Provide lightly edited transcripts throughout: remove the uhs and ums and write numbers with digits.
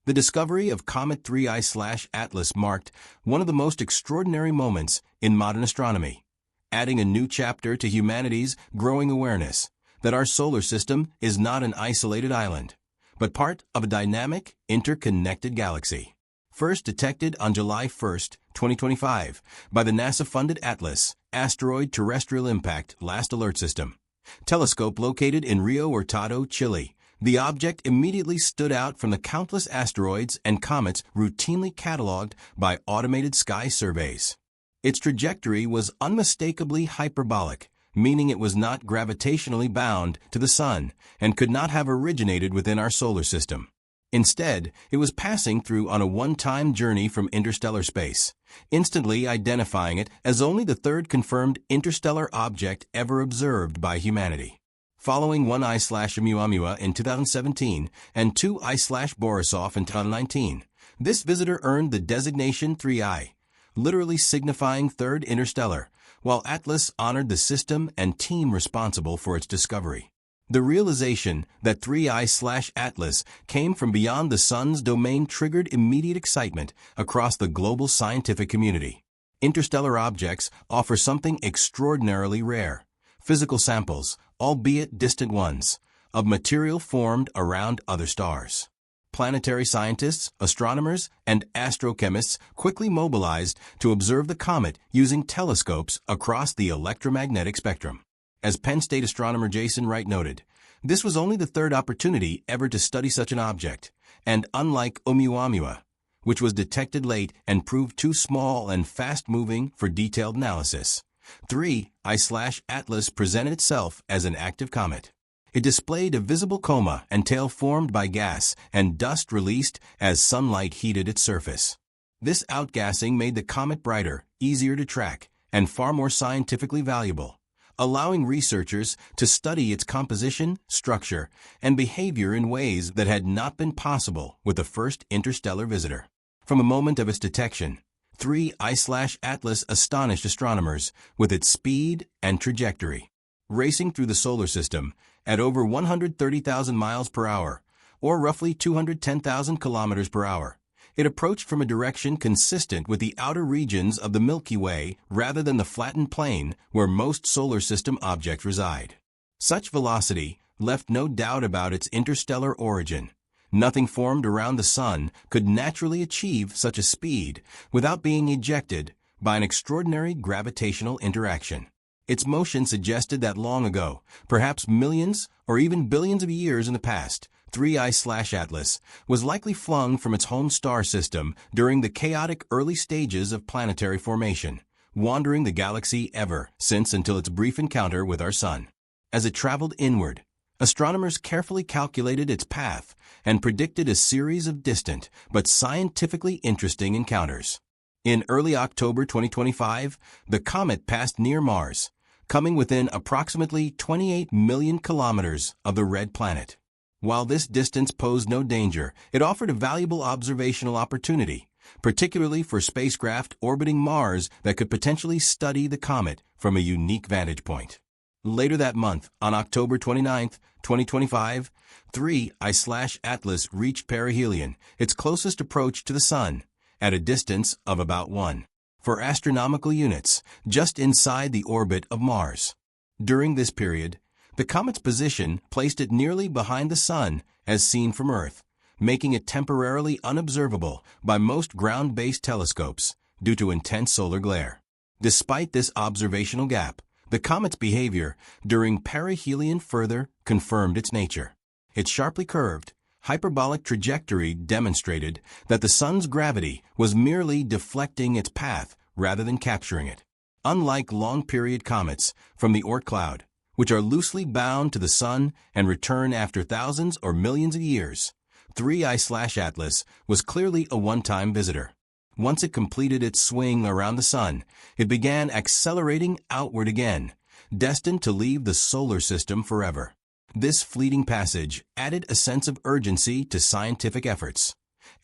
The discovery of Comet 3I/Atlas marked one of the most extraordinary moments in modern astronomy, adding a new chapter to humanity's growing awareness that our solar system is not an isolated island, but part of a dynamic, interconnected galaxy. First detected on July 1, 2025, by the NASA-funded ATLAS, Asteroid Terrestrial Impact Last Alert System telescope located in Rio Hurtado, Chile, the object immediately stood out from the countless asteroids and comets routinely cataloged by automated sky surveys. Its trajectory was unmistakably hyperbolic, meaning it was not gravitationally bound to the Sun and could not have originated within our solar system. Instead, it was passing through on a one-time journey from interstellar space, instantly identifying it as only the third confirmed interstellar object ever observed by humanity. Following 1I/Oumuamua in 2017 and 2I/Borisov in 2019, this visitor earned the designation 3I, literally signifying third interstellar, while ATLAS honored the system and team responsible for its discovery. The realization that 3I/Atlas came from beyond the Sun's domain triggered immediate excitement across the global scientific community. Interstellar objects offer something extraordinarily rare: physical samples, albeit distant ones, of material formed around other stars. Planetary scientists, astronomers, and astrochemists quickly mobilized to observe the comet using telescopes across the electromagnetic spectrum. As Penn State astronomer Jason Wright noted, this was only the third opportunity ever to study such an object, and unlike Oumuamua, which was detected late and proved too small and fast-moving for detailed analysis, 3I/Atlas presented itself as an active comet. It displayed a visible coma and tail formed by gas and dust released as sunlight heated its surface. This outgassing made the comet brighter, easier to track, and far more scientifically valuable, allowing researchers to study its composition, structure, and behavior in ways that had not been possible with the first interstellar visitor. From the moment of its detection, 3I/Atlas astonished astronomers with its speed and trajectory. Racing through the solar system at over 130,000 miles per hour, or roughly 210,000 kilometers per hour, it approached from a direction consistent with the outer regions of the Milky Way rather than the flattened plane where most solar system objects reside. Such velocity left no doubt about its interstellar origin. Nothing formed around the Sun could naturally achieve such a speed without being ejected by an extraordinary gravitational interaction. Its motion suggested that long ago, perhaps millions or even billions of years in the past, 3I/Atlas was likely flung from its home star system during the chaotic early stages of planetary formation, wandering the galaxy ever since until its brief encounter with our Sun. As it traveled inward, astronomers carefully calculated its path and predicted a series of distant but scientifically interesting encounters. In early October 2025, the comet passed near Mars, coming within approximately 28 million kilometers of the red planet. While this distance posed no danger, it offered a valuable observational opportunity, particularly for spacecraft orbiting Mars that could potentially study the comet from a unique vantage point. Later that month, on October 29, 2025, 3I/Atlas reached perihelion, its closest approach to the Sun, at a distance of about 1. For astronomical units, just inside the orbit of Mars. During this period, the comet's position placed it nearly behind the Sun as seen from Earth, making it temporarily unobservable by most ground-based telescopes due to intense solar glare. Despite this observational gap, the comet's behavior during perihelion further confirmed its nature. Its sharply curved, hyperbolic trajectory demonstrated that the Sun's gravity was merely deflecting its path rather than capturing it. Unlike long-period comets from the Oort cloud, which are loosely bound to the Sun and return after thousands or millions of years, 3I/Atlas was clearly a one-time visitor. Once it completed its swing around the Sun, it began accelerating outward again, destined to leave the solar system forever. This fleeting passage added a sense of urgency to scientific efforts.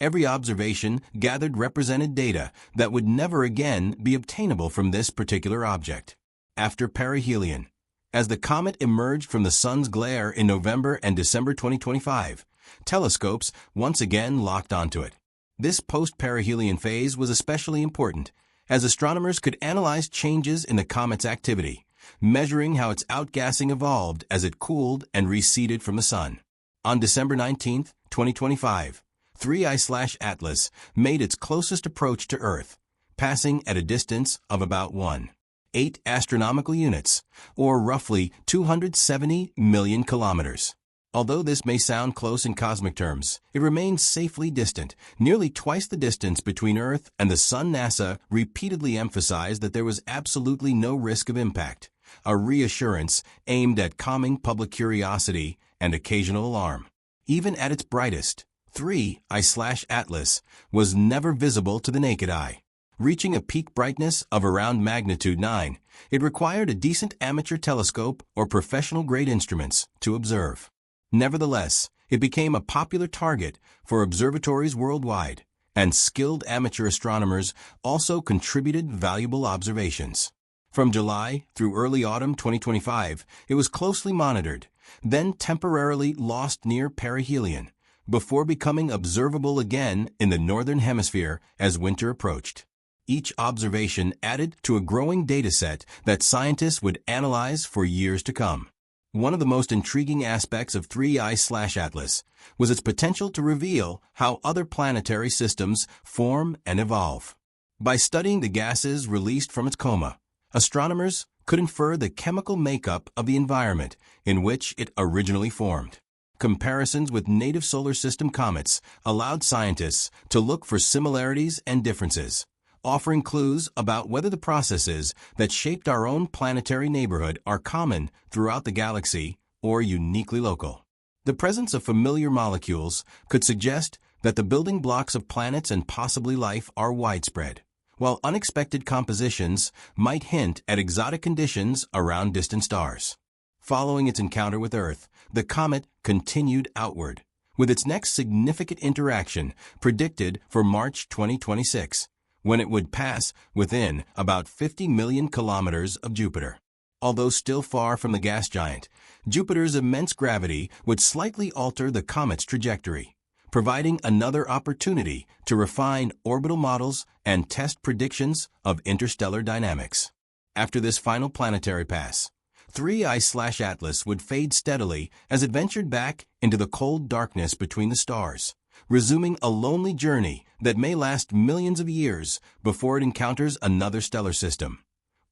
Every observation gathered represented data that would never again be obtainable from this particular object. After perihelion, as the comet emerged from the Sun's glare in November and December 2025, telescopes once again locked onto it. This post-perihelion phase was especially important, as astronomers could analyze changes in the comet's activity, measuring how its outgassing evolved as it cooled and receded from the Sun. On December 19, 2025, 3I/Atlas made its closest approach to Earth, passing at a distance of about 1.8 astronomical units, or roughly 270 million kilometers. Although this may sound close in cosmic terms, it remains safely distant, nearly twice the distance between Earth and the Sun. NASA repeatedly emphasized that there was absolutely no risk of impact, a reassurance aimed at calming public curiosity and occasional alarm. Even at its brightest, 3I/Atlas was never visible to the naked eye. Reaching a peak brightness of around magnitude 9, it required a decent amateur telescope or professional-grade instruments to observe. Nevertheless, it became a popular target for observatories worldwide, and skilled amateur astronomers also contributed valuable observations. From July through early autumn 2025, it was closely monitored, then temporarily lost near perihelion, before becoming observable again in the northern hemisphere as winter approached. Each observation added to a growing dataset that scientists would analyze for years to come. One of the most intriguing aspects of 3I/Atlas was its potential to reveal how other planetary systems form and evolve. By studying the gases released from its coma, astronomers could infer the chemical makeup of the environment in which it originally formed. Comparisons with native solar system comets allowed scientists to look for similarities and differences, offering clues about whether the processes that shaped our own planetary neighborhood are common throughout the galaxy or uniquely local. The presence of familiar molecules could suggest that the building blocks of planets and possibly life are widespread, while unexpected compositions might hint at exotic conditions around distant stars. Following its encounter with Earth, the comet continued outward, with its next significant interaction predicted for March 2026. When it would pass within about 50 million kilometers of Jupiter. Although still far from the gas giant, Jupiter's immense gravity would slightly alter the comet's trajectory, providing another opportunity to refine orbital models and test predictions of interstellar dynamics. After this final planetary pass, 3I/Atlas would fade steadily as it ventured back into the cold darkness between the stars, resuming a lonely journey that may last millions of years before it encounters another stellar system,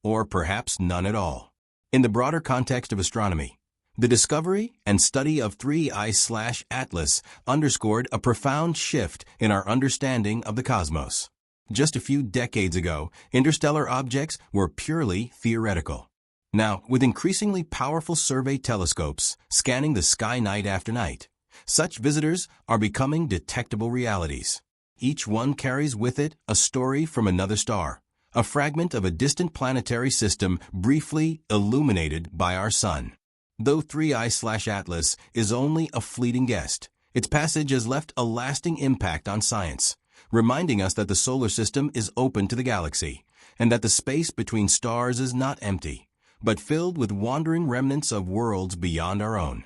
or perhaps none at all. In the broader context of astronomy, the discovery and study of 3I/Atlas underscored a profound shift in our understanding of the cosmos. Just a few decades ago, interstellar objects were purely theoretical. Now, with increasingly powerful survey telescopes scanning the sky night after night, such visitors are becoming detectable realities. Each one carries with it a story from another star, a fragment of a distant planetary system briefly illuminated by our Sun. Though 3I/Atlas is only a fleeting guest, its passage has left a lasting impact on science, reminding us that the solar system is open to the galaxy, and that the space between stars is not empty, but filled with wandering remnants of worlds beyond our own.